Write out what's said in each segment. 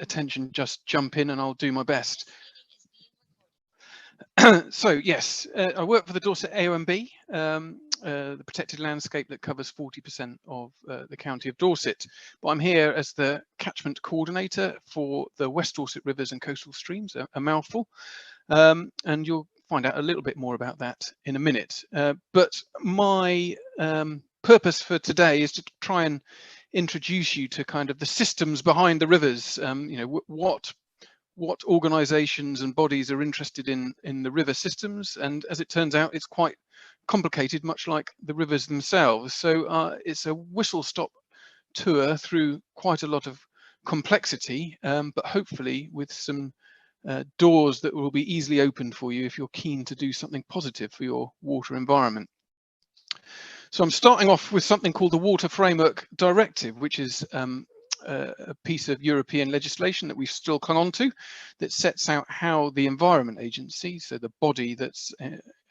attention, just jump in and I'll do my best. So yes, I work for the Dorset AONB, the protected landscape that covers 40% of the county of Dorset. But I'm here as the catchment coordinator for the West Dorset Rivers and Coastal Streams, a mouthful, and you'll find out a little bit more about that in a minute. But my purpose for today is to try and introduce you to kind of the systems behind the rivers. You know, what organizations and bodies are interested in the river systems, and as it turns out, it's quite complicated, much like the rivers themselves. So it's a whistle-stop tour through quite a lot of complexity, but hopefully with some doors that will be easily opened for you if you're keen to do something positive for your water environment. So I'm starting off with something called the Water Framework Directive, which is a piece of European legislation that we've still clung on to, that sets out how the Environment Agency, so the body that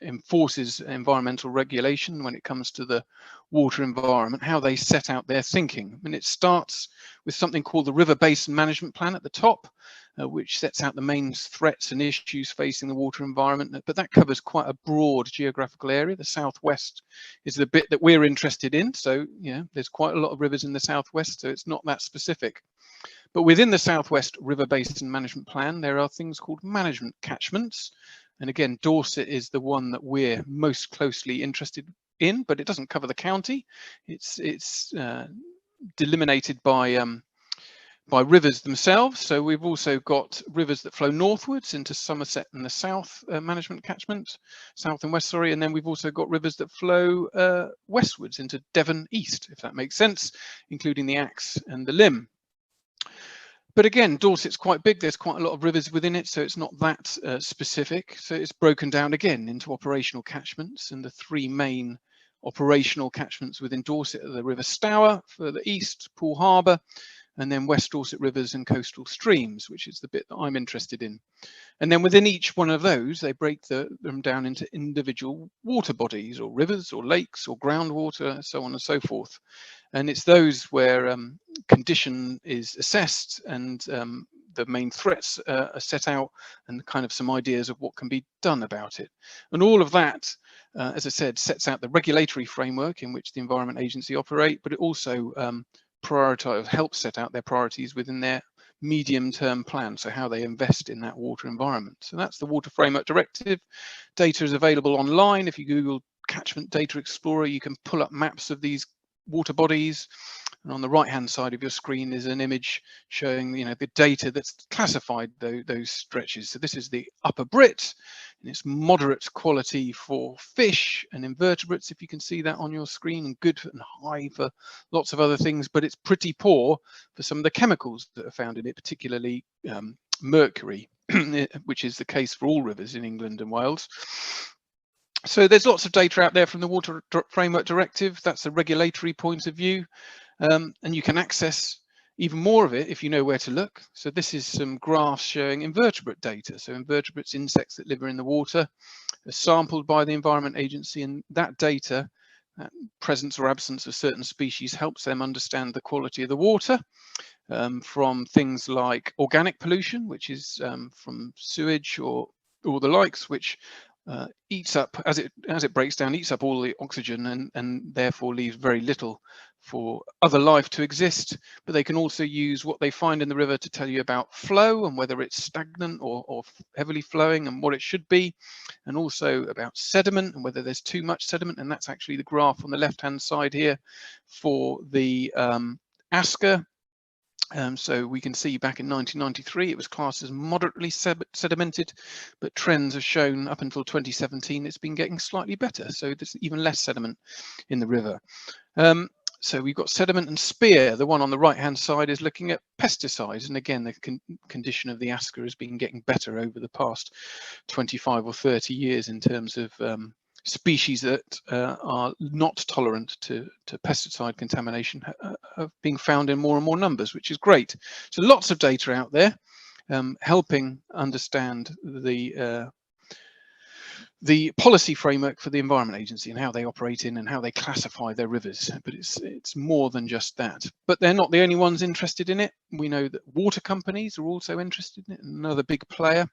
enforces environmental regulation when it comes to the water environment, how they set out their thinking. And it starts with something called the River Basin Management Plan at the top, which sets out the main threats and issues facing the water environment, but that covers quite a broad geographical area. The southwest is the bit that we're interested in, so yeah, there's quite a lot of rivers in the southwest, so it's not that specific. But within the Southwest River Basin Management Plan, there are things called management catchments, and again, Dorset is the one that we're most closely interested in, but it doesn't cover the county. It's delimited by rivers themselves. So we've also got rivers that flow northwards into Somerset and the South management catchment, South and West, sorry, and then we've also got rivers that flow westwards into Devon East, if that makes sense, including the Axe and the Lym. But again, Dorset's quite big, there's quite a lot of rivers within it, so it's not that specific. So it's broken down again into operational catchments, and the three main operational catchments within Dorset are the River Stour for the east, Poole Harbour, and then West Dorset Rivers and Coastal Streams, which is the bit that I'm interested in. And then within each one of those, they break them down into individual water bodies, or rivers, or lakes, or groundwater, so on and so forth. And it's those where condition is assessed and the main threats are set out, and kind of some ideas of what can be done about it. And all of that, as I said, sets out the regulatory framework in which the Environment Agency operate, but it also help set out their priorities within their medium-term plan, so how they invest in that water environment. So that's the Water Framework Directive. Data is available online. If you Google Catchment Data Explorer, you can pull up maps of these water bodies, and on the right hand side of your screen is an image showing, you know, the data that's classified those stretches. So this is the Upper Brit, and it's moderate quality for fish and invertebrates, if you can see that on your screen, and good and high for lots of other things, but it's pretty poor for some of the chemicals that are found in it, particularly mercury, which is the case for all rivers in England and Wales. So there's lots of data out there from the Water Framework Directive. That's a regulatory point of view, and you can access even more of it if you know where to look. So this is some graphs showing invertebrate data. So invertebrates, insects that live in the water, are sampled by the Environment Agency, and that data, that presence or absence of certain species, helps them understand the quality of the water, from things like organic pollution, which is from sewage or the likes, which eats up, as it breaks down, eats up all the oxygen and therefore leaves very little for other life to exist. But they can also use what they find in the river to tell you about flow and whether it's stagnant or heavily flowing and what it should be, and also about sediment and whether there's too much sediment. And that's actually the graph on the left hand side here for the Asker. So we can see back in 1993 it was classed as moderately sedimented, but trends have shown up until 2017 it's been getting slightly better, so there's even less sediment in the river. So we've got sediment and spear. The one on the right hand side is looking at pesticides, and again the condition of the Asker has been getting better over the past 25 or 30 years in terms of species that are not tolerant to pesticide contamination are being found in more and more numbers, which is great. So lots of data out there helping understand the the policy framework for the Environment Agency and how they operate in and how they classify their rivers. But it's more than just that. But they're not the only ones interested in it. We know that water companies are also interested in it, another big player.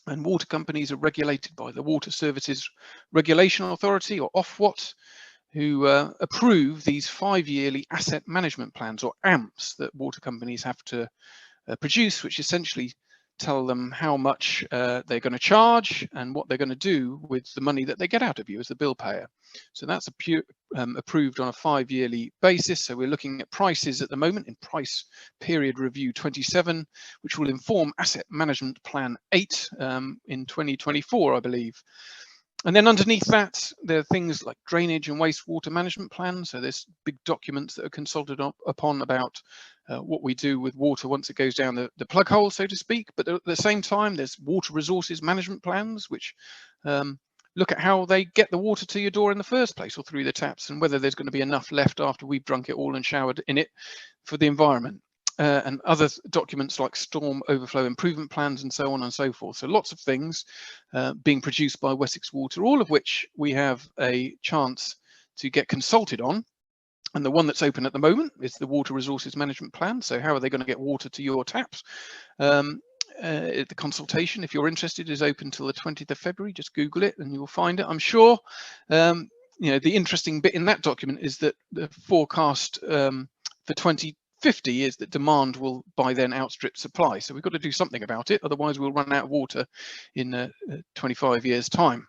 And water companies are regulated by the Water Services Regulation Authority, or Ofwat, who approve these 5-yearly asset management plans, or AMPs, that water companies have to produce, which essentially tell them how much they're going to charge and what they're going to do with the money that they get out of you as the bill payer. So that's approved on a 5-yearly basis. So we're looking at prices at the moment in Price Period Review 27, which will inform Asset Management Plan 8 in 2024, I believe. And then underneath that, there are things like drainage and wastewater management plans. So there's big documents that are consulted upon about what we do with water once it goes down the plug hole, so to speak. But at the same time, there's water resources management plans, which look at how they get the water to your door in the first place, or through the taps, and whether there's going to be enough left after we've drunk it all and showered in it for the environment. And other documents like storm overflow improvement plans and so on and so forth. So lots of things being produced by Wessex Water, all of which we have a chance to get consulted on. And the one that's open at the moment is the Water Resources Management Plan. So how are they going to get water to your taps? The consultation, if you're interested, is open till the 20th of February. Just Google it and you'll find it, I'm sure. You know, the interesting bit in that document is that the forecast for 2050 is that demand will by then outstrip supply. So we've got to do something about it. Otherwise, we'll run out of water in 25 years' time.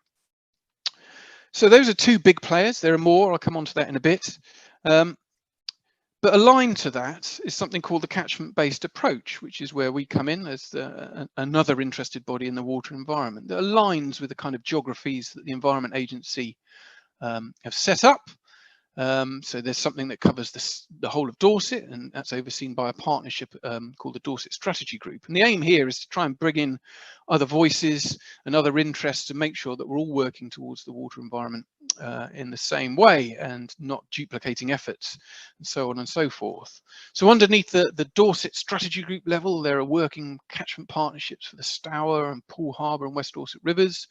So those are two big players. There are more. I'll come on to that in a bit. But aligned to that is something called the catchment-based approach, which is where we come in as another interested body in the water environment that aligns with the kind of geographies that the Environment Agency have set up. So there's something that covers the whole of Dorset, and that's overseen by a partnership called the Dorset Strategy Group. And the aim here is to try and bring in other voices and other interests to make sure that we're all working towards the water environment in the same way and not duplicating efforts and so on and so forth. So underneath the Dorset Strategy Group level, there are working catchment partnerships for the Stour and Poole Harbour and West Dorset rivers.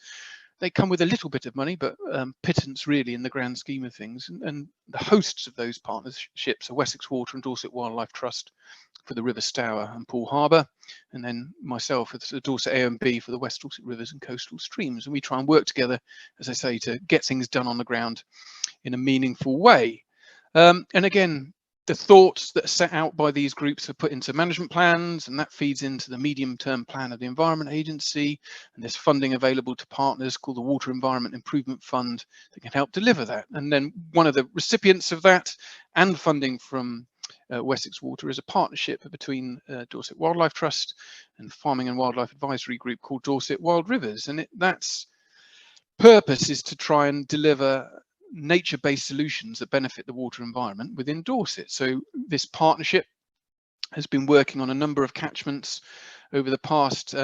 They come with a little bit of money, but pittance really in the grand scheme of things. And the hosts of those partnerships are Wessex Water and Dorset Wildlife Trust for the River Stour and Poole Harbour, and then myself with the Dorset AONB for the West Dorset rivers and coastal streams. And we try and work together, as I say, to get things done on the ground in a meaningful way. And again, the thoughts that are set out by these groups are put into management plans, and that feeds into the medium-term plan of the Environment Agency. And there's funding available to partners called the Water Environment Improvement Fund that can help deliver that. And then one of the recipients of that and funding from Wessex Water is a partnership between Dorset Wildlife Trust and Farming and Wildlife Advisory Group called Dorset Wild Rivers. And that's purpose is to try and deliver nature-based solutions that benefit the water environment within Dorset. So this partnership has been working on a number of catchments over the past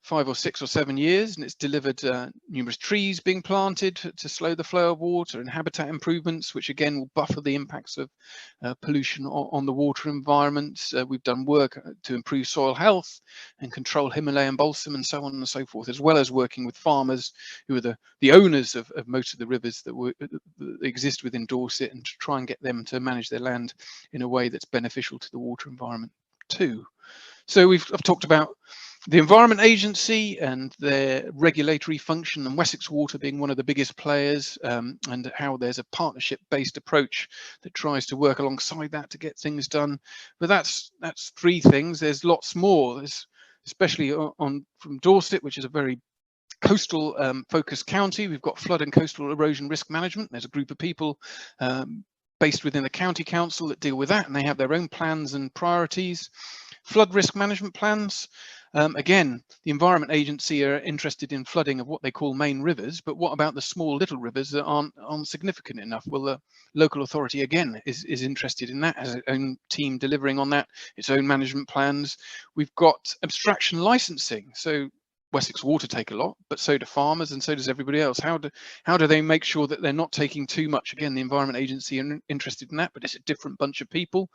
5 or 6 or 7 years, and it's delivered numerous trees being planted to slow the flow of water and habitat improvements, which again will buffer the impacts of pollution on the water environment. We've done work to improve soil health and control Himalayan balsam and so on and so forth, as well as working with farmers who are the owners of most of the rivers that exist within Dorset, and to try and get them to manage their land in a way that's beneficial to the water environment too. So I've talked about the Environment Agency and their regulatory function, and Wessex Water being one of the biggest players, and how there's a partnership-based approach that tries to work alongside that to get things done. But that's 3 things. There's lots more. There's especially from Dorset, which is a very coastal focused county. We've got flood and coastal erosion risk management. There's a group of people based within the county council that deal with that, and they have their own plans and priorities. Flood risk management plans. Again, the Environment Agency are interested in flooding of what they call main rivers, but what about the small little rivers that aren't significant enough? Well, the local authority again is interested in that, has its own team delivering on that, its own management plans. We've got abstraction licensing. So Wessex Water take a lot, but so do farmers and so does everybody else. How do they make sure that they're not taking too much? Again, the Environment Agency are interested in that, but it's a different bunch of people.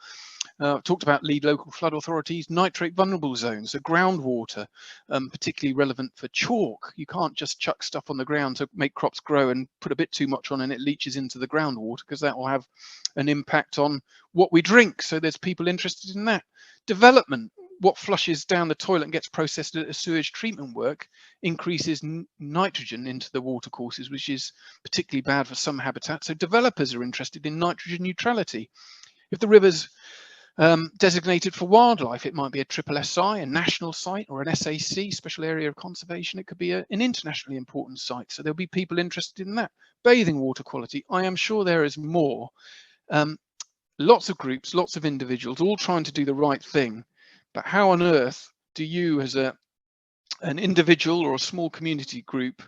Talked about lead local flood authorities, nitrate vulnerable zones, the groundwater, particularly relevant for chalk. You can't just chuck stuff on the ground to make crops grow and put a bit too much on and it leaches into the groundwater, because that will have an impact on what we drink. So there's people interested in that. Development, what flushes down the toilet and gets processed at a sewage treatment work increases nitrogen into the watercourses, which is particularly bad for some habitats. So developers are interested in nitrogen neutrality. If the river's designated for wildlife, it might be a triple SI, a national site, or an SAC, special area of conservation. It could be an internationally important site. So there'll be people interested in that. Bathing water quality, I am sure there is more. Lots of groups, lots of individuals, all trying to do the right thing. But how on earth do you, as an individual or a small community group,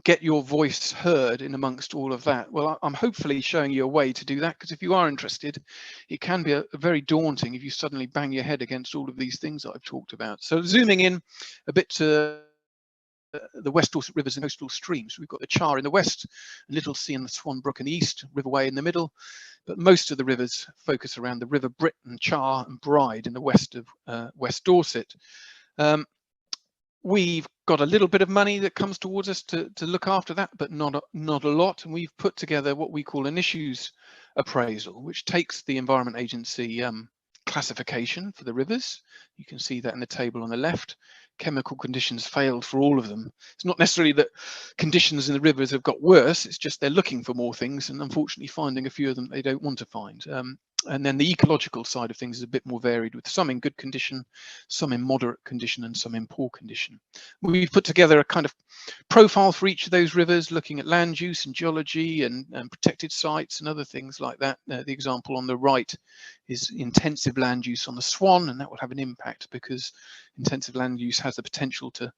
get your voice heard in amongst all of that? Well, I'm hopefully showing you a way to do that, because if you are interested, it can be a very daunting if you suddenly bang your head against all of these things that I've talked about. So zooming in a bit to the West Dorset rivers and coastal streams, we've got the Char in the west, Little Sea and the Swan Brook in the east, Riverway in the middle, but most of the rivers focus around the River Britton, Char and Bride in the west of West Dorset. We've got a little bit of money that comes towards us to look after that, but not a lot. And we've put together what we call an issues appraisal, which takes the Environment Agency classification for the rivers. You can see that in the table on the left. Chemical conditions failed for all of them. It's not necessarily that conditions in the rivers have got worse, it's just they're looking for more things and unfortunately finding a few of them they don't want to find. And then the ecological side of things is a bit more varied, with some in good condition, some in moderate condition, and some in poor condition. We've put together a kind of profile for each of those rivers, looking at land use and geology and protected sites and other things like that. The example on the right is intensive land use on the Swan, and that will have an impact because intensive land use has the potential to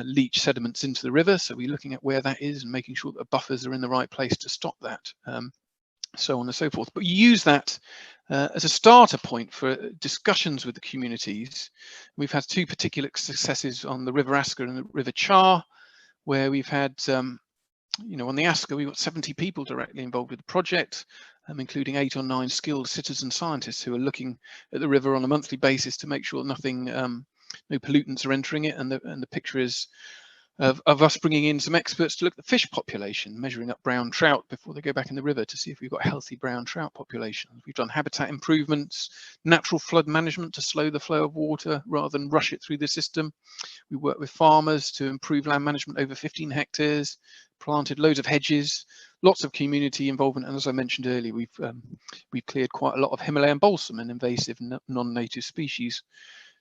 leach sediments into the river. So we're looking at where that is and making sure that the buffers are in the right place to stop that. So on and so forth. But you use that as a starter point for discussions with the communities. We've had two particular successes on the River Asker and the River Char, where we've had, on the Asker, we've got 70 people directly involved with the project, including 8 or 9 skilled citizen scientists who are looking at the river on a monthly basis to make sure nothing, no pollutants are entering it, and the picture is of us bringing in some experts to look at the fish population, measuring up brown trout before they go back in the river to see if we've got healthy brown trout populations. We've done habitat improvements, natural flood management to slow the flow of water rather than rush it through the system. We work with farmers to improve land management over 15 hectares, planted loads of hedges, lots of community involvement, and as I mentioned earlier, we've cleared quite a lot of Himalayan balsam, an invasive non-native species.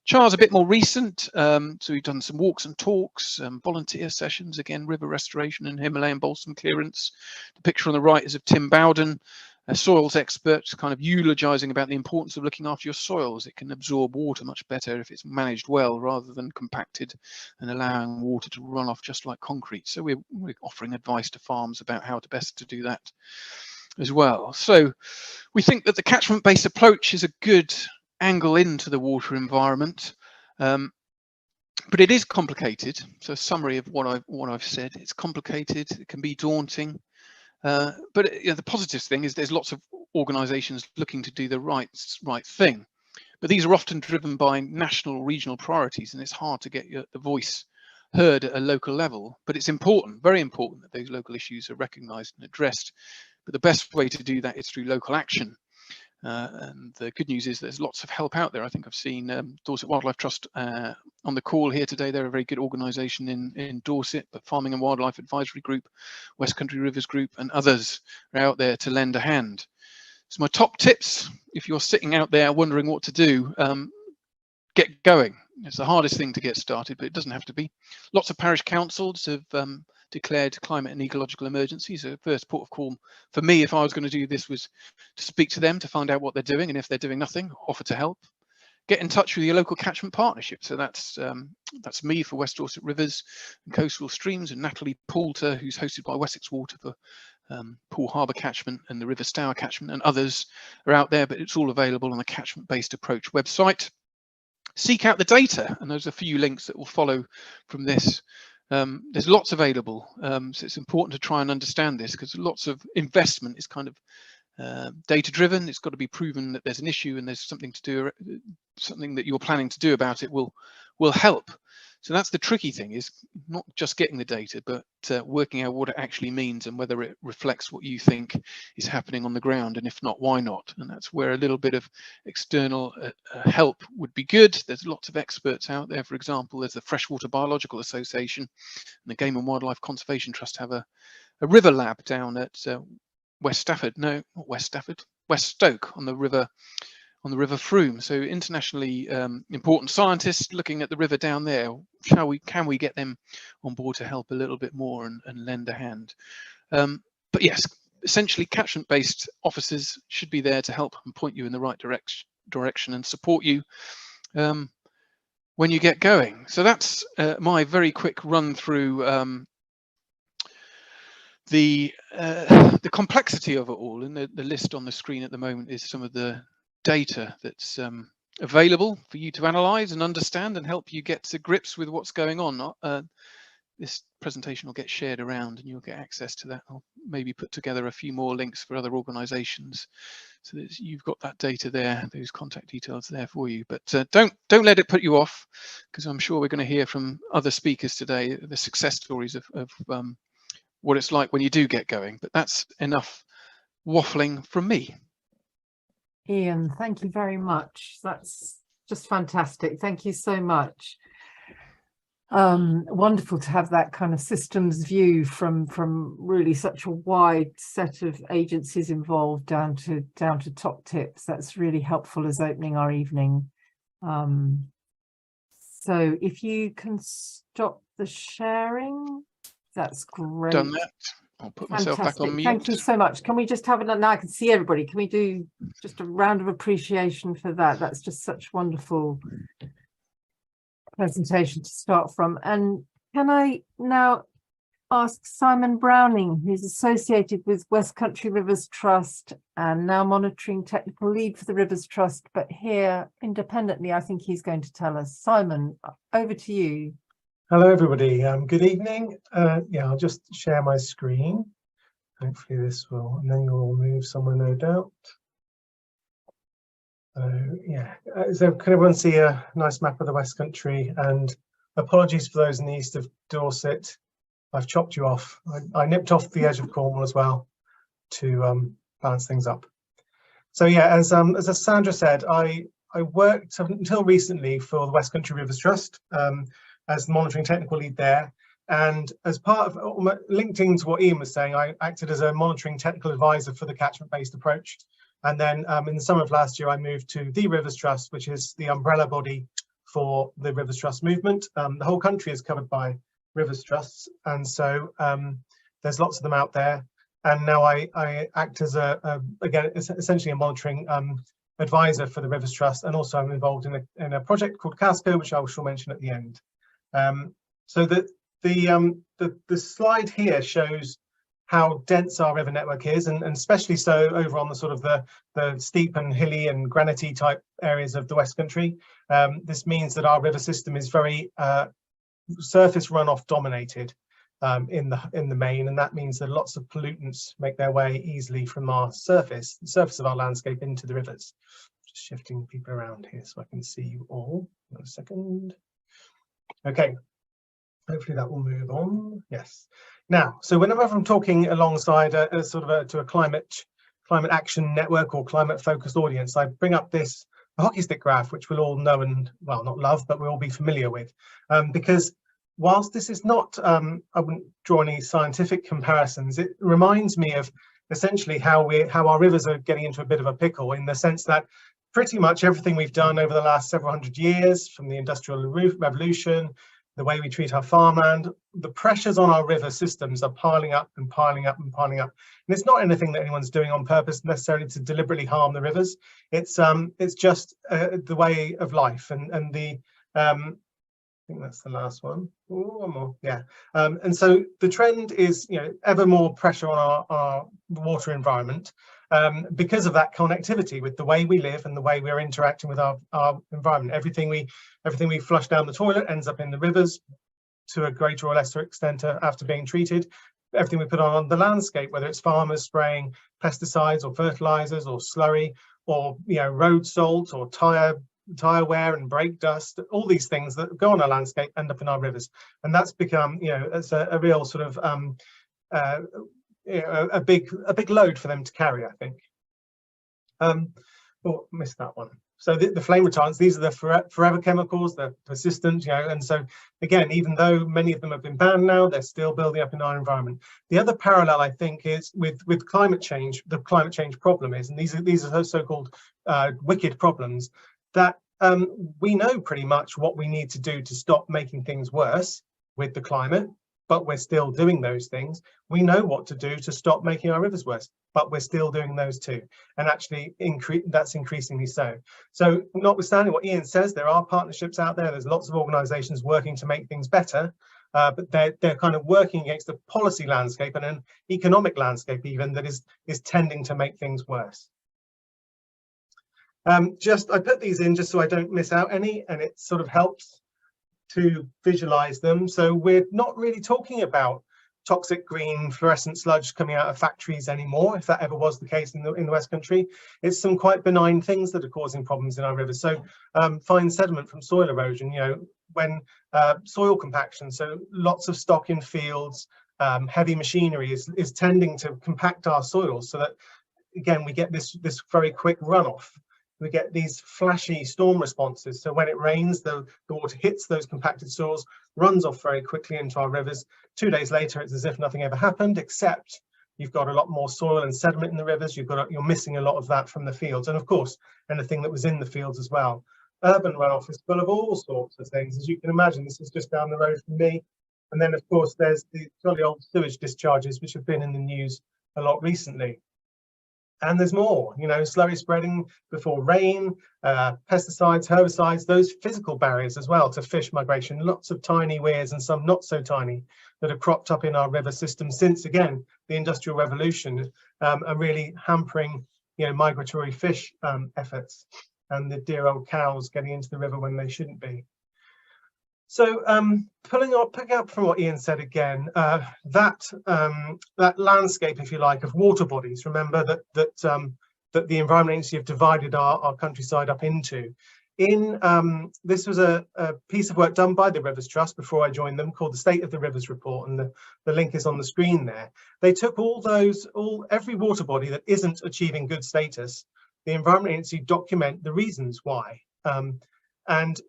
Char's a bit more recent, so we've done some walks and talks, volunteer sessions, again, river restoration and Himalayan balsam clearance. The picture on the right is of Tim Bowden, a soils expert, kind of eulogising about the importance of looking after your soils. It can absorb water much better if it's managed well, rather than compacted and allowing water to run off just like concrete. So we're offering advice to farms about how to best to do that as well. So we think that the catchment-based approach is a good angle into the water environment, but it is complicated. So a summary of what I've said: it's complicated, it can be daunting, but the positive thing is there's lots of organisations looking to do the right thing, but these are often driven by national or regional priorities, and it's hard to get the voice heard at a local level. But it's important, very important, that those local issues are recognised and addressed, but the best way to do that is through local action. And the good news is there's lots of help out there. I think I've seen Dorset Wildlife Trust on the call here today. They're a very good organisation in Dorset, but Farming and Wildlife Advisory Group, West Country Rivers Group and others are out there to lend a hand. So my top tips, if you're sitting out there wondering what to do, get going. It's the hardest thing to get started, but it doesn't have to be. Lots of parish councils have declared climate and ecological emergencies. So first port of call for me, if I was going to do this, was to speak to them to find out what they're doing, and if they're doing nothing, offer to help. Get in touch with your local catchment partnership. So that's me for West Dorset Rivers and Coastal Streams, and Natalie Poulter, who's hosted by Wessex Water for Poole Harbour catchment and the River Stour catchment, and others are out there, but it's all available on the Catchment-Based Approach website. Seek out the data, and there's a few links that will follow from this. There's lots available, so it's important to try and understand this, because lots of investment is kind of data driven. It's got to be proven that there's an issue and there's something to do, something that you're planning to do about it will help. So that's the tricky thing, is not just getting the data, but working out what it actually means and whether it reflects what you think is happening on the ground, and if not, why not? And that's where a little bit of external help would be good. There's lots of experts out there. For example, there's the Freshwater Biological Association and the Game and Wildlife Conservation Trust have a river lab down at West Stafford, no, not West Stafford, West Stoke on the River Frome. So internationally important scientists looking at the river down there. Can we get them on board to help a little bit more and lend a hand? But yes, essentially catchment-based officers should be there to help and point you in the right direction and support you when you get going. So that's my very quick run through the complexity of it all. And the list on the screen at the moment is some of the data that's available for you to analyze and understand and help you get to grips with what's going on. This presentation will get shared around and you'll get access to that. I'll maybe put together a few more links for other organizations so that you've got that data there, those contact details there for you. But don't let it put you off, because I'm sure we're going to hear from other speakers today the success stories of what it's like when you do get going. But that's enough waffling from me. Ian, thank you very much. That's just fantastic. Thank you so much. Wonderful to have that kind of systems view from really such a wide set of agencies involved down to top tips. That's really helpful as opening our evening. So if you can stop the sharing, that's great. Done that. I'll put myself back on mute. Thank you so much. Can we just have it now? I can see everybody. Can we do just a round of appreciation for that? That's just such wonderful presentation to start from. And can I now ask Simon Browning, who's associated with West Country Rivers Trust and now monitoring technical lead for the Rivers Trust, but here independently, I think he's going to tell us. Simon, over to you. Hello, everybody. Good evening. Yeah, I'll just share my screen. Hopefully this will, and then you'll move somewhere, no doubt. Yeah, so can everyone see a nice map of the West Country? And apologies for those in the east of Dorset. I've chopped you off. I nipped off the edge of Cornwall as well to balance things up. So yeah, as Sandra said, I worked until recently for the West Country Rivers Trust as the monitoring technical lead there. And as part of linked into what Ian was saying, I acted as a monitoring technical advisor for the catchment-based approach. And then in the summer of last year, I moved to the Rivers Trust, which is the umbrella body for the Rivers Trust movement. The whole country is covered by Rivers Trusts, and so there's lots of them out there. And now I act as again, essentially a monitoring advisor for the Rivers Trust, and also I'm involved in a project called CASCO, which I shall mention at the end. So the slide here shows how dense our river network is, and especially so over on the sort of the steep and hilly and granity type areas of the West Country. This means that our river system is very surface runoff dominated in the main, and that means that lots of pollutants make their way easily from our the surface of our landscape into the rivers. Just shifting people around here so I can see you all. One second. Okay. Hopefully that will move on. Yes. Now, so whenever I'm talking alongside to a climate action network or climate focused audience, I bring up this hockey stick graph, which we'll all know and, well, not love, but we'll all be familiar with, because whilst this is not, I wouldn't draw any scientific comparisons, it reminds me of essentially how our rivers are getting into a bit of a pickle, in the sense that pretty much everything we've done over the last several hundred years, from the Industrial Revolution, the way we treat our farmland, the pressures on our river systems are piling up and piling up and piling up. And it's not anything that anyone's doing on purpose necessarily to deliberately harm the rivers. It's just the way of life, and the I think that's the last one. Ooh, one more, yeah. And so the trend is, ever more pressure on our water environment because of that connectivity with the way we live and the way we're interacting with our environment. Everything we flush down the toilet ends up in the rivers to a greater or lesser extent after being treated. everything we put on the landscape, whether it's farmers spraying pesticides or fertilizers or slurry, or road salt or tire wear and brake dust. All these things that go on our landscape end up in our rivers, and that's become it's a real sort of a big load for them to carry, I think. Oh, missed that one. So the flame retardants, these are the forever chemicals. They're persistent, and so again, even though many of them have been banned now, they're still building up in our environment. The other parallel, I think, is with climate change. The climate change problem is, and these are so-called wicked problems, that we know pretty much what we need to do to stop making things worse with the climate, but we're still doing those things. We know what to do to stop making our rivers worse, but we're still doing those too. And actually that's increasingly so. So notwithstanding what Ian says, there are partnerships out there. There's lots of organizations working to make things better, but they're kind of working against a policy landscape and an economic landscape even that is tending to make things worse. I put these in just so I don't miss out any, and it sort of helps to visualize them. So we're not really talking about toxic green fluorescent sludge coming out of factories anymore, if that ever was the case in the West Country. It's some quite benign things that are causing problems in our rivers. So fine sediment from soil erosion, when soil compaction, so lots of stock in fields, heavy machinery is tending to compact our soils, so that again we get this very quick runoff. We get these flashy storm responses. So when it rains, the water hits those compacted soils, runs off very quickly into our rivers. 2 days later, it's as if nothing ever happened, except you've got a lot more soil and sediment in the rivers. You're missing a lot of that from the fields, and of course, anything that was in the fields as well. Urban runoff is full of all sorts of things, as you can imagine. This is just down the road from me. And then, of course, there's the jolly old sewage discharges, which have been in the news a lot recently. And there's more, slurry spreading before rain, pesticides, herbicides, those physical barriers as well to fish migration, lots of tiny weirs and some not so tiny that have cropped up in our river system since, again, the Industrial Revolution, are really hampering, migratory fish efforts and the dear old cows getting into the river when they shouldn't be. So picking up from what Ian said again, that landscape, if you like, of water bodies. Remember that the Environment Agency have divided our countryside up into. This was a piece of work done by the Rivers Trust before I joined them, called the State of the Rivers Report, and the link is on the screen there. They took every water body that isn't achieving good status. The Environment Agency document the reasons why, and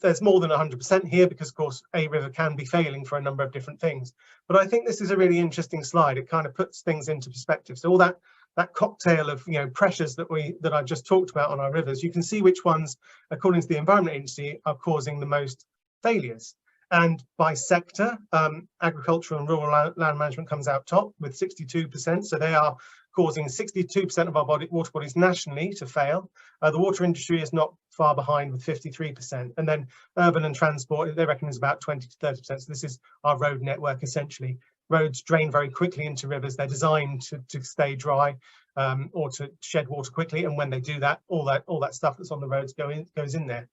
there's more than 100% here because, of course, a river can be failing for a number of different things. But I think this is a really interesting slide. It kind of puts things into perspective. So all that cocktail of pressures that I've just talked about on our rivers, you can see which ones, according to the Environment Agency, are causing the most failures. And by sector, agricultural and rural land management comes out top with 62%. So they are causing 62% of our water bodies nationally to fail. The water industry is not far behind with 53%. And then urban and transport, they reckon is about 20 to 30%. So this is our road network, essentially. Roads drain very quickly into rivers. They're designed to stay dry or to shed water quickly. And when they do that, all that stuff that's on the roads goes in there.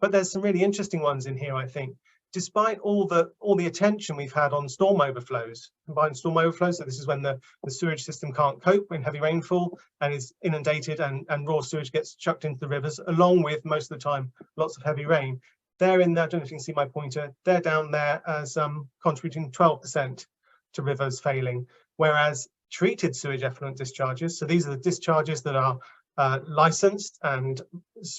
But there's some really interesting ones in here, I think. Despite all the attention we've had on storm overflows, combined storm overflows, so this is when the sewage system can't cope in heavy rainfall and is inundated and raw sewage gets chucked into the rivers, along with, most of the time, lots of heavy rain. They're in there, I don't know if you can see my pointer, they're down there as contributing 12% to rivers failing, whereas treated sewage effluent discharges, so these are the discharges that are licensed and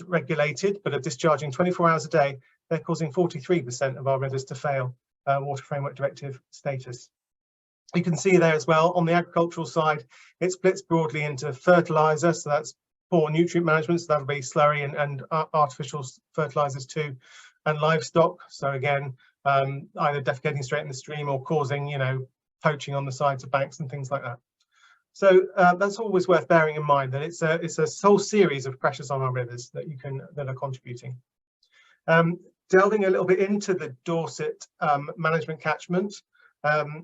regulated, but are discharging 24 hours a day, they're causing 43% of our rivers to fail Water Framework Directive status. You can see there as well, on the agricultural side, it splits broadly into fertiliser, so that's poor nutrient management, so that'll be slurry and artificial fertilisers too, and livestock, so again, either defecating straight in the stream or causing, poaching on the sides of banks and things like that. So that's always worth bearing in mind, that it's a whole series of pressures on our rivers that are contributing. Delving a little bit into the Dorset management catchment,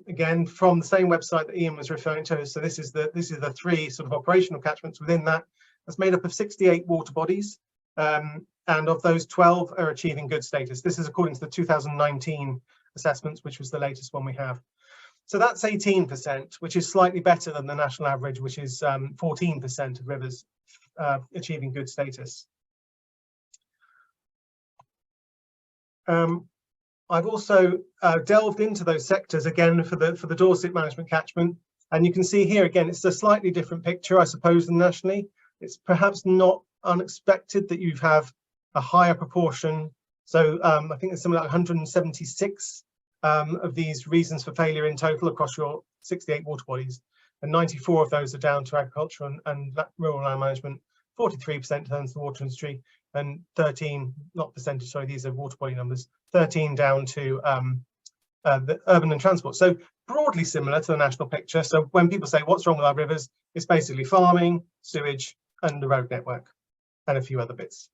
again from the same website that Ian was referring to. So this is the three sort of operational catchments within that. That's made up of 68 water bodies, and of those 12 are achieving good status. This is according to the 2019 assessments, which was the latest one we have. So that's 18%, which is slightly better than the national average, which is 14% of rivers achieving good status. I've also delved into those sectors again for the Dorset management catchment, and you can see here again it's a slightly different picture, I suppose, than nationally. It's perhaps not unexpected that you have a higher proportion. So I think there's something like 176 of these reasons for failure in total across your 68 water bodies, and 94 of those are down to agriculture and rural land management. 43% turns to the water industry, and 13, not percentage, sorry, these are water body numbers, 13 down to the urban and transport. So broadly similar to the national picture. So when people say what's wrong with our rivers, it's basically farming, sewage, and the road network, and a few other bits.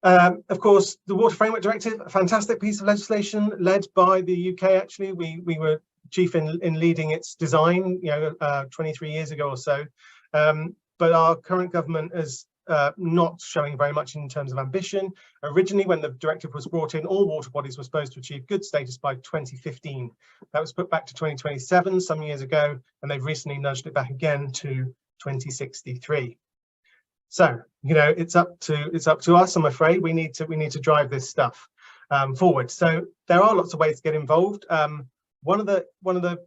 Of course, the Water Framework Directive, a fantastic piece of legislation led by the UK. Actually, we were chief in leading its design, 23 years ago or so. But our current government is not showing very much in terms of ambition. Originally, when the directive was brought in, all water bodies were supposed to achieve good status by 2015. That was put back to 2027 some years ago, and they've recently nudged it back again to 2063. So, it's up to us. I'm afraid we need to drive this stuff forward. So there are lots of ways to get involved. One of the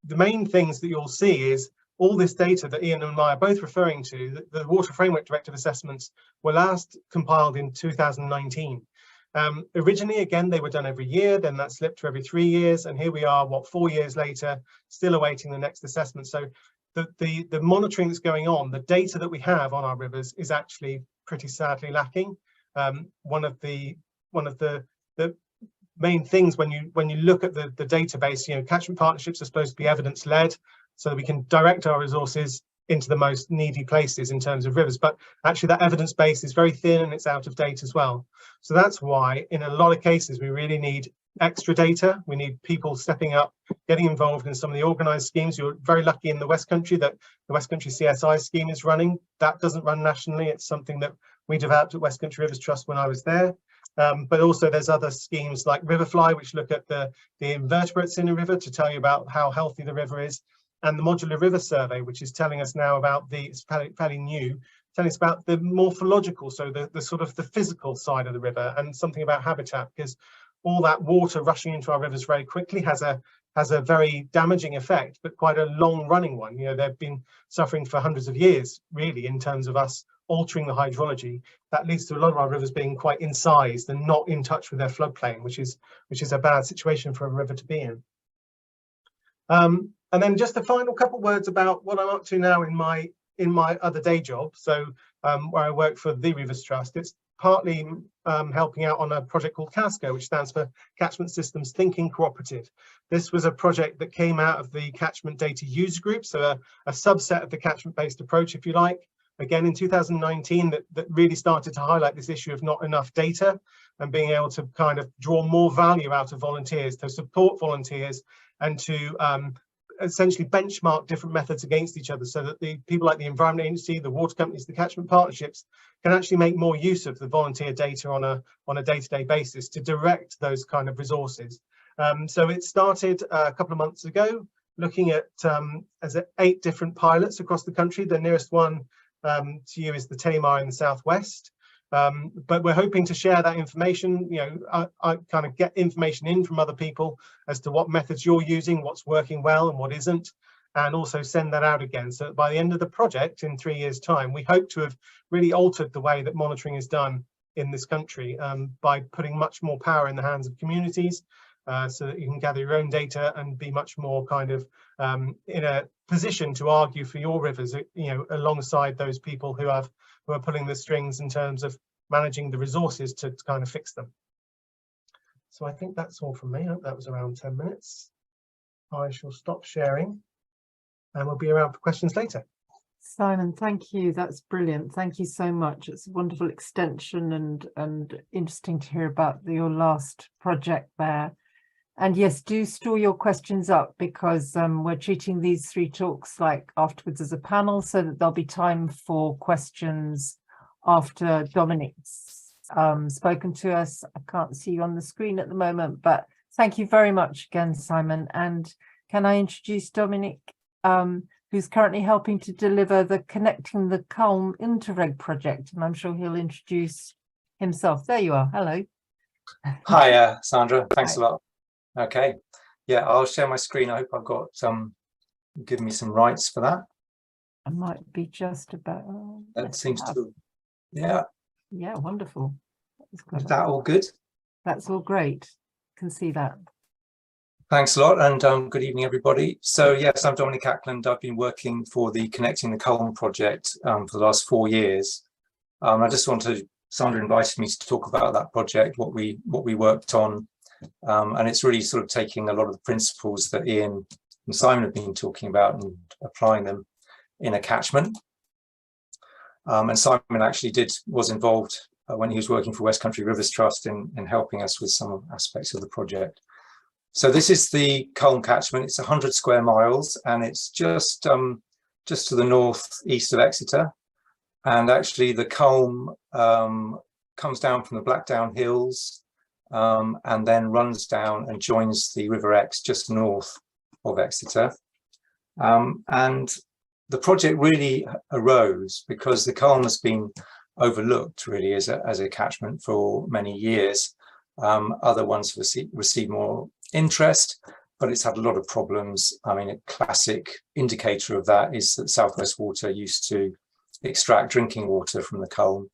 main things that you'll see is all this data that Ian and I are both referring to. The Water Framework Directive assessments were last compiled in 2019. Originally, again, they were done every year, then that slipped to every 3 years, and here we are, 4 years later, still awaiting the next assessment. So the monitoring that's going on, the data that we have on our rivers is actually pretty sadly lacking. One of the main things when you look at the database, catchment partnerships are supposed to be evidence-led, so that we can direct our resources into the most needy places in terms of rivers. But actually that evidence base is very thin and it's out of date as well. So that's why in a lot of cases we really need extra data. We need people stepping up, getting involved in some of the organised schemes. You're very lucky in the West Country that the West Country CSI scheme is running. That doesn't run nationally. It's something that we developed at West Country Rivers Trust when I was there. But also there's other schemes like Riverfly, which look at the invertebrates in a river to tell you about how healthy the river is. And the Modular River Survey, which is telling us now about it's fairly new, telling us about the morphological, so the sort of the physical side of the river, and something about habitat, because all that water rushing into our rivers very quickly has a very damaging effect, but quite a long running one. They've been suffering for hundreds of years, really, in terms of us altering the hydrology. That leads to a lot of our rivers being quite incised and not in touch with their floodplain, which is a bad situation for a river to be in. And then just a final couple words about what I'm up to now in my other day job. So where I work for the Rivers Trust, it's partly helping out on a project called CASCO, which stands for Catchment Systems Thinking Cooperative. This was a project that came out of the Catchment Data User Group, so a subset of the catchment-based approach, if you like. Again, in 2019, that really started to highlight this issue of not enough data and being able to kind of draw more value out of volunteers, to support volunteers and to essentially benchmark different methods against each other, so that the people like the Environment Agency, the water companies, the catchment partnerships can actually make more use of the volunteer data on a day-to-day basis to direct those kind of resources. So it started a couple of months ago, looking at 8 different pilots across the country. The nearest one to you is the Tamar in the southwest. But we're hoping to share that information. I kind of get information in from other people as to what methods you're using, what's working well and what isn't, and also send that out again. So by the end of the project in 3 years' time, we hope to have really altered the way that monitoring is done in this country by putting much more power in the hands of communities, so that you can gather your own data and be much more kind of in a position to argue for your rivers, alongside those people who are pulling the strings in terms of managing the resources to kind of fix them. So I think that's all from me. I hope that was around 10 minutes. I shall stop sharing and we'll be around for questions later. Simon, thank you. That's brilliant. Thank you so much. It's a wonderful extension and interesting to hear about your last project there. And yes, do store your questions up, because we're treating these 3 talks like afterwards as a panel, so that there'll be time for questions after Dominic's spoken to us. I can't see you on the screen at the moment, but Thank you very much again, Simon. And can I introduce Dominic, who's currently helping to deliver the Connecting the Culm Interreg project, and I'm sure he'll introduce himself. There you are. Hello. Hi, Sandra. Thanks Hi. a lot. Okay. Yeah, I'll share my screen. I hope I've got give me some rights for that. I might be just about. That seems to, yeah. Yeah, wonderful. Is that all good? That's all great. Can see that. Thanks a lot, and good evening, everybody. So yes, I'm Dominic Ackland. I've been working for the Connecting the Culm project for the last 4 years. I just wanted, Sandra invited me to talk about that project, what we worked on, and it's really sort of taking a lot of the principles that Ian and Simon have been talking about and applying them in a catchment. And Simon actually was involved when he was working for West Country Rivers Trust in helping us with some aspects of the project. So this is the Culm catchment. It's 100 square miles, and it's just to the northeast of Exeter. And actually the Culm comes down from the Blackdown Hills and then runs down and joins the River Exe just north of Exeter. And the project really arose because the Culm has been overlooked really as a catchment for many years. Other ones receive more interest, but it's had a lot of problems. I mean, a classic indicator of that is that South West Water used to extract drinking water from the Culm,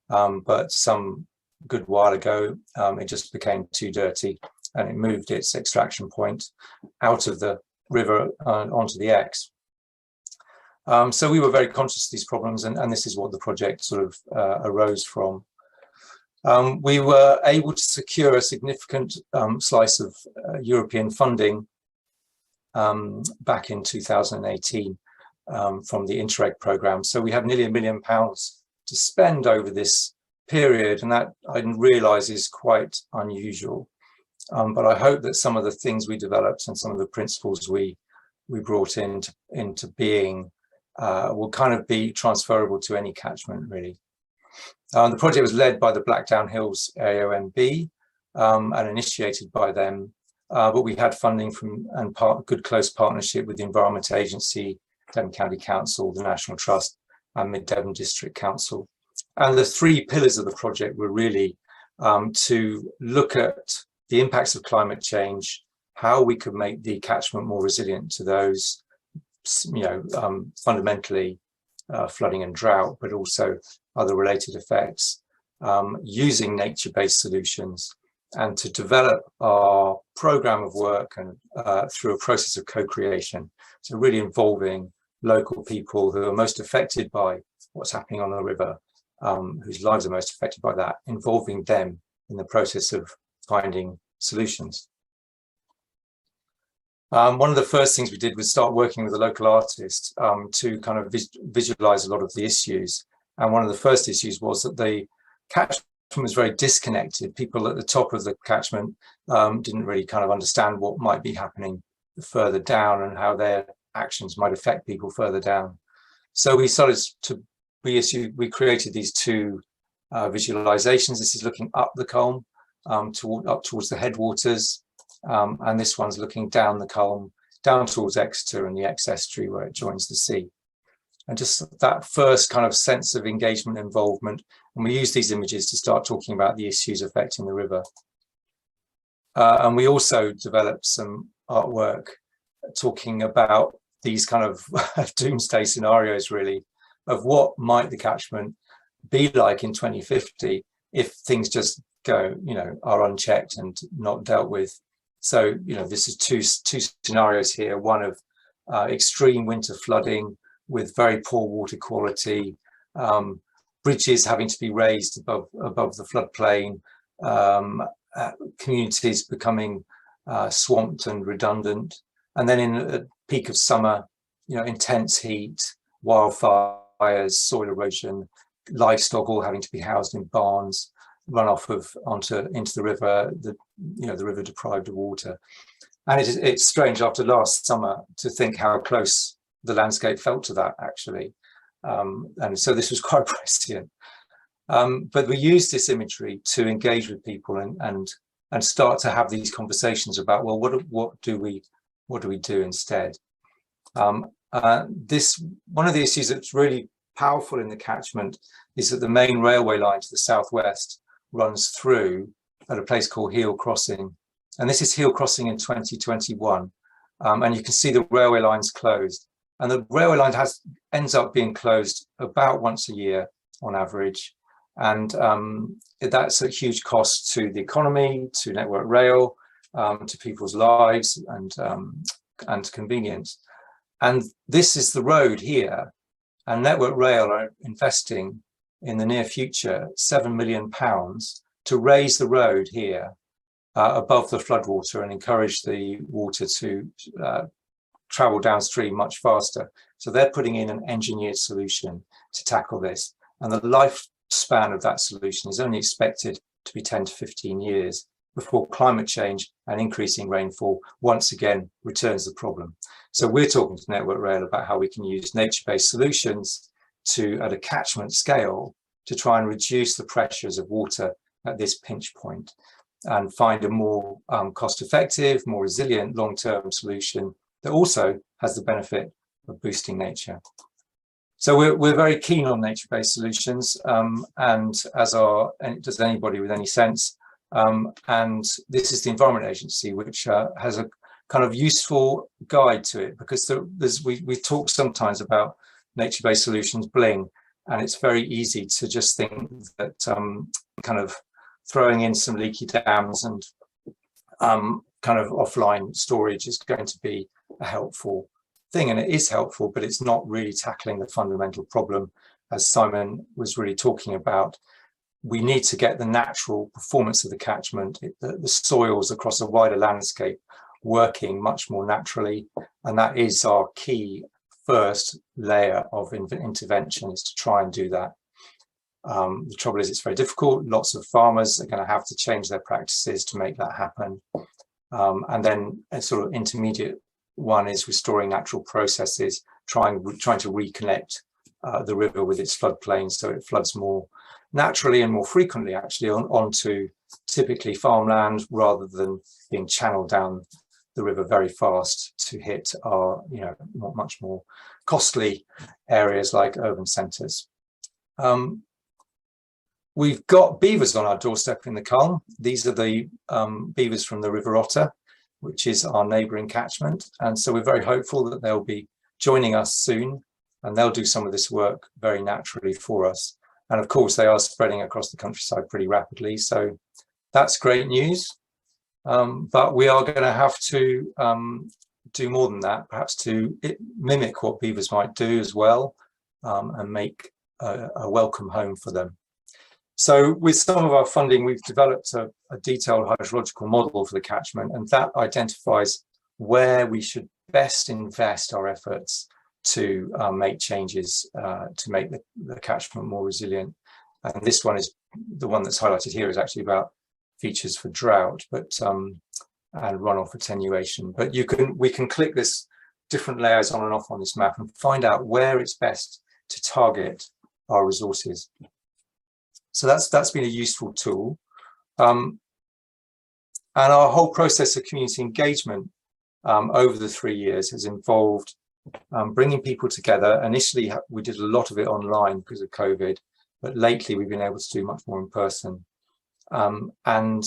but some good while ago it just became too dirty and it moved its extraction point out of the river onto the Exe. So we were very conscious of these problems, and this is what the project sort of arose from. We were able to secure a significant slice of European funding back in 2018 from the Interreg programme. So we have nearly £1 million to spend over this period, and that I realise is quite unusual. But I hope that some of the things we developed and some of the principles we brought into being will kind of be transferable to any catchment, really. The project was led by the Blackdown Hills AONB and initiated by them, but we had funding from and good close partnership with the Environment Agency, Devon County Council, the National Trust, and Mid Devon District Council. And the 3 pillars of the project were really to look at the impacts of climate change, how we could make the catchment more resilient to those, fundamentally flooding and drought, but also other related effects, using nature-based solutions, and to develop our program of work and through a process of co-creation. So really involving local people who are most affected by what's happening on the river, whose lives are most affected by that, involving them in the process of finding solutions. One of the first things we did was start working with a local artist to kind of visualize a lot of the issues. And one of the first issues was that the catchment was very disconnected. People at the top of the catchment didn't really kind of understand what might be happening further down and how their actions might affect people further down. So we started to, we created these 2 visualizations. This is looking up the Culm, up towards the headwaters. And this one's looking down the Culm, down towards Exeter and the Exe estuary where it joins the sea. And just that first kind of sense of engagement, involvement. And we use these images to start talking about the issues affecting the river. And we also developed some artwork talking about these kind of doomsday scenarios, really, of what might the catchment be like in 2050 if things just go, are unchecked and not dealt with. So, this is two scenarios here, one of extreme winter flooding with very poor water quality, bridges having to be raised above the floodplain, communities becoming swamped and redundant. And then in a peak of summer, intense heat, wildfires, soil erosion, livestock all having to be housed in barns, runoff into the river, the river deprived of water. And it's strange after last summer to think how close the landscape felt to that, actually. And so this was quite prescient. But we used this imagery to engage with people and and start to have these conversations about, well, what do we do instead? One of the issues that's really powerful in the catchment is that the main railway line to the southwest runs through at a place called Heel Crossing, and this is Heel Crossing in 2021, and you can see the railway line's closed, and the railway line ends up being closed about once a year on average, and that's a huge cost to the economy, to Network Rail, to people's lives, and convenience. And this is the road here, and Network Rail are investing in the near future £7 million to raise the road here above the floodwater and encourage the water to travel downstream much faster. So they're putting in an engineered solution to tackle this. And the lifespan of that solution is only expected to be 10 to 15 years before climate change and increasing rainfall once again returns the problem. So we're talking to Network Rail about how we can use nature-based solutions at a catchment scale to try and reduce the pressures of water at this pinch point and find a more cost-effective, more resilient long-term solution that also has the benefit of boosting nature. So we're very keen on nature-based solutions, and does anybody with any sense. And this is the Environment Agency, which has a kind of useful guide to it, because we talk sometimes about nature-based solutions, bling, and it's very easy to just think that kind of throwing in some leaky dams and kind of offline storage is going to be a helpful thing, and it is helpful, but it's not really tackling the fundamental problem, as Simon was really talking about. We need to get the natural performance of the catchment, the soils across a wider landscape working much more naturally, and that is our key first layer of intervention, is to try and do that. The trouble is it's very difficult. Lots of farmers are going to have to change their practices to make that happen. And then a sort of intermediate one is restoring natural processes, trying to reconnect the river with its floodplain so it floods more naturally and more frequently actually onto typically farmland, rather than being channeled down the river very fast to hit our much more costly areas like urban centres. We've got beavers on our doorstep in the Culm. These are the beavers from the River Otter, which is our neighbouring catchment, and so we're very hopeful that they'll be joining us soon, and they'll do some of this work very naturally for us. And of course they are spreading across the countryside pretty rapidly, so that's great news. But we are going to have to do more than that, perhaps to mimic what beavers might do as well, and make a welcome home for them. So with some of our funding, we've developed a detailed hydrological model for the catchment, and that identifies where we should best invest our efforts to make changes to make the catchment more resilient. And this one is the one that's highlighted here, is actually about features for drought, but and runoff attenuation. But we can click this different layers on and off on this map and find out where it's best to target our resources. So that's been a useful tool. And our whole process of community engagement over the 3 years has involved bringing people together. Initially, we did a lot of it online because of COVID, but lately we've been able to do much more in person. And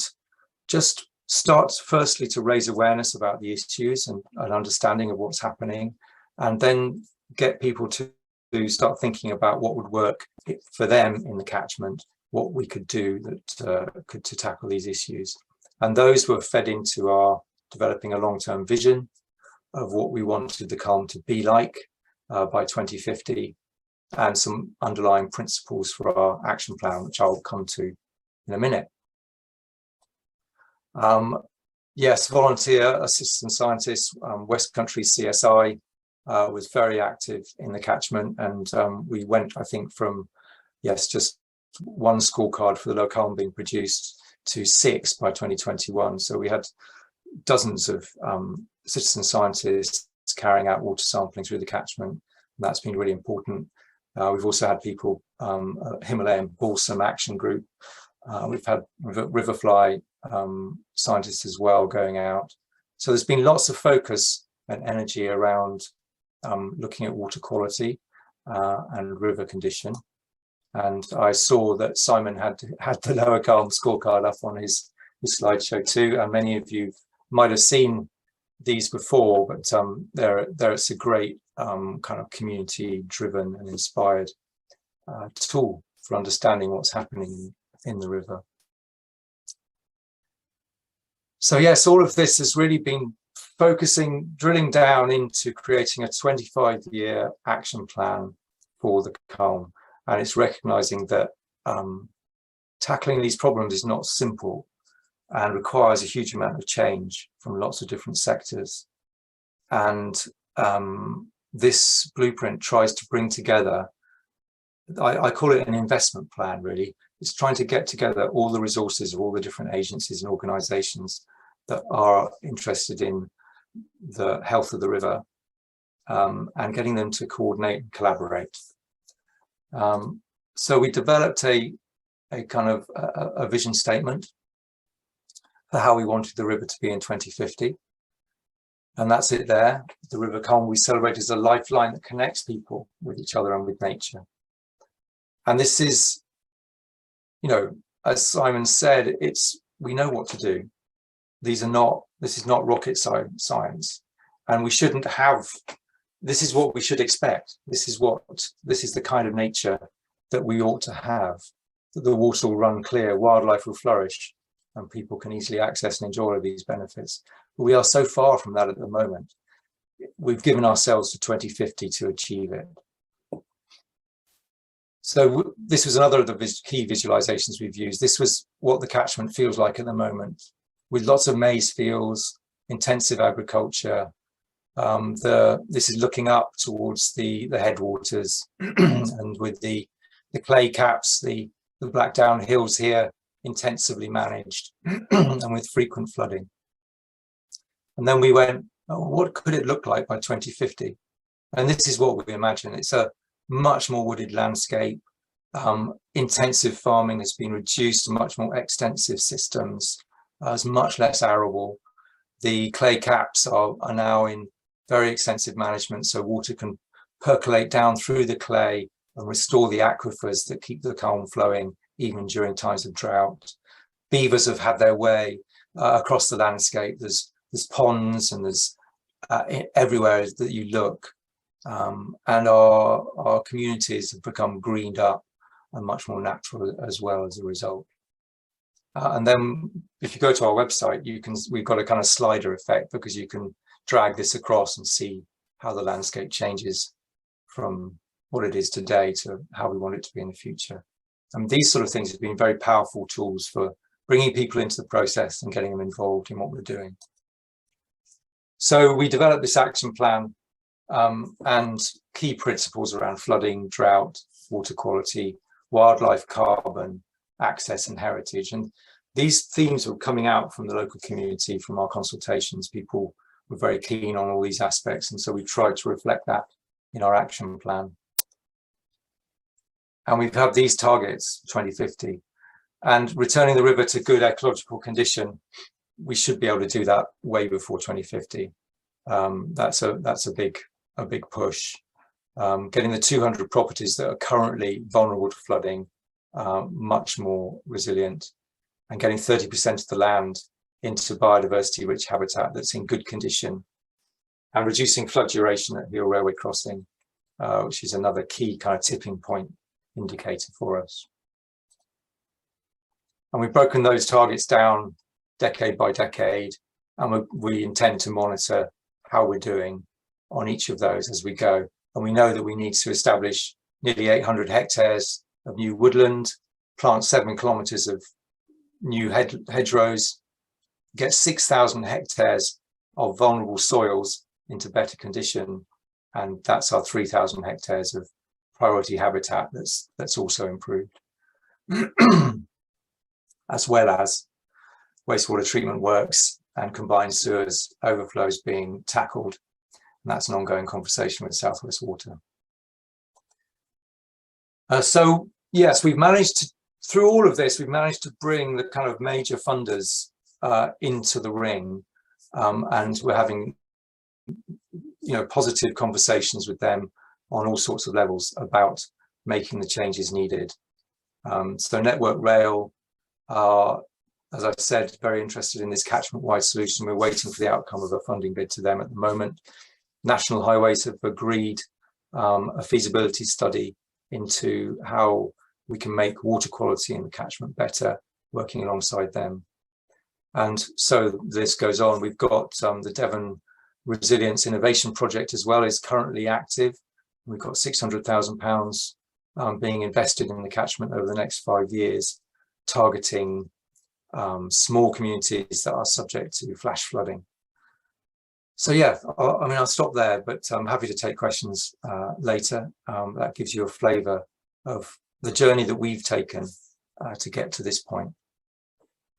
just start firstly to raise awareness about the issues and an understanding of what's happening, and then get people to start thinking about what would work for them in the catchment, what we could do to tackle these issues. And those were fed into our developing a long-term vision of what we wanted the Culm to be like by 2050, and some underlying principles for our action plan, which I'll come to in a minute. Yes, volunteer assistant scientists, West Country CSI was very active in the catchment, and we went, I think, from just one scorecard for the Low Culm being produced to 6 by 2021. So we had dozens of citizen scientists carrying out water sampling through the catchment, and that's been really important. We've also had people, Himalayan Balsam Action Group. We've had Riverfly scientists as well going out. So there's been lots of focus and energy around looking at water quality and river condition. And I saw that Simon had the Lower Colne scorecard up on his slideshow too, and many of you might have seen these before, but it's a great kind of community-driven and inspired tool for understanding what's happening in the river. So yes, all of this has really been drilling down into creating a 25-year action plan for the Colne. And it's recognizing that tackling these problems is not simple and requires a huge amount of change from lots of different sectors. And this blueprint tries to bring together, I call it an investment plan, really. It's trying to get together all the resources of all the different agencies and organizations that are interested in the health of the river, and getting them to coordinate and collaborate. So we developed a kind of a vision statement for how we wanted the river to be in 2050. And that's it there. The River Colne we celebrate as a lifeline that connects people with each other and with nature. And this is, you know, as Simon said, we know what to do. This is not rocket science. And we shouldn't have, this is what we should expect. This is the kind of nature that we ought to have, that the water will run clear, wildlife will flourish, and people can easily access and enjoy these benefits. But we are so far from that at the moment. We've given ourselves to 2050 to achieve it. So this was another of the key visualizations we've used. This was what the catchment feels like at the moment, with lots of maize fields, intensive agriculture. This is looking up towards the headwaters and with the clay caps, the Blackdown Hills here, intensively managed and with frequent flooding. And then we went, oh, what could it look like by 2050? And this is what we imagine. It's a much more wooded landscape. Intensive farming has been reduced to much more extensive systems. It's much less arable. The clay caps are now in very extensive management, so water can percolate down through the clay and restore the aquifers that keep the Colne flowing even during times of drought. Beavers have had their way across the landscape. There's ponds and there's everywhere that you look, and our communities have become greened up and much more natural as well as a result. And then if you go to our website, we've got a kind of slider effect, because you can drag this across and see how the landscape changes from what it is today to how we want it to be in the future. And these sort of things have been very powerful tools for bringing people into the process and getting them involved in what we're doing. So we developed this action plan and key principles around flooding, drought, water quality, wildlife, carbon, access and heritage. And these themes were coming out from the local community, from our consultations. People were very keen on all these aspects, and so we tried to reflect that in our action plan. And we've had these targets, 2050, and returning the river to good ecological condition, we should be able to do that way before 2050. That's a big push. Getting the 200 properties that are currently vulnerable to flooding much more resilient, and getting 30% of the land into biodiversity rich habitat that's in good condition, and reducing flood duration at Heel Railway Crossing, which is another key kind of tipping point indicator for us. And we've broken those targets down decade by decade, and we intend to monitor how we're doing on each of those as we go. And we know that we need to establish nearly 800 hectares of new woodland, plant 7 kilometres of new hedgerows, get 6,000 hectares of vulnerable soils into better condition, and that's our 3,000 hectares of priority habitat that's also improved, as well as wastewater treatment works and combined sewers overflows being tackled. And that's an ongoing conversation with South West Water. So yes, we've managed to, through all of this, we've managed to bring the kind of major funders into the ring, and we're having positive conversations with them on all sorts of levels about making the changes needed. So Network Rail are, as I've said, very interested in this catchment-wide solution. We're waiting for the outcome of a funding bid to them at the moment. National Highways have agreed a feasibility study into how we can make water quality in the catchment better, working alongside them. And so this goes on. We've got the Devon Resilience Innovation Project as well is currently active. We've got £600,000 being invested in the catchment over the next 5 years, targeting small communities that are subject to flash flooding. So yeah, I'll stop there, but I'm happy to take questions later. That gives you a flavour of the journey that we've taken to get to this point.